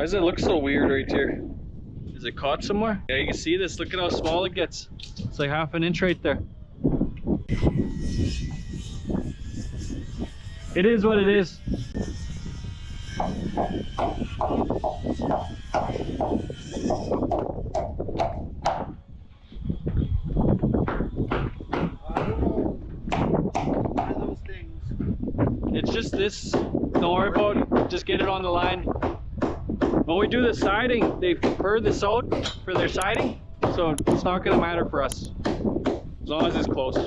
Why does it look so weird right here? Is it caught somewhere? Yeah, you can see this. Look at how small it gets. It's like half an inch right there. It is what it is. It's just this. Don't worry about it. Just get it on the line. When we do the siding, they fur this out for their siding, so it's not going to matter for us as long as it's close.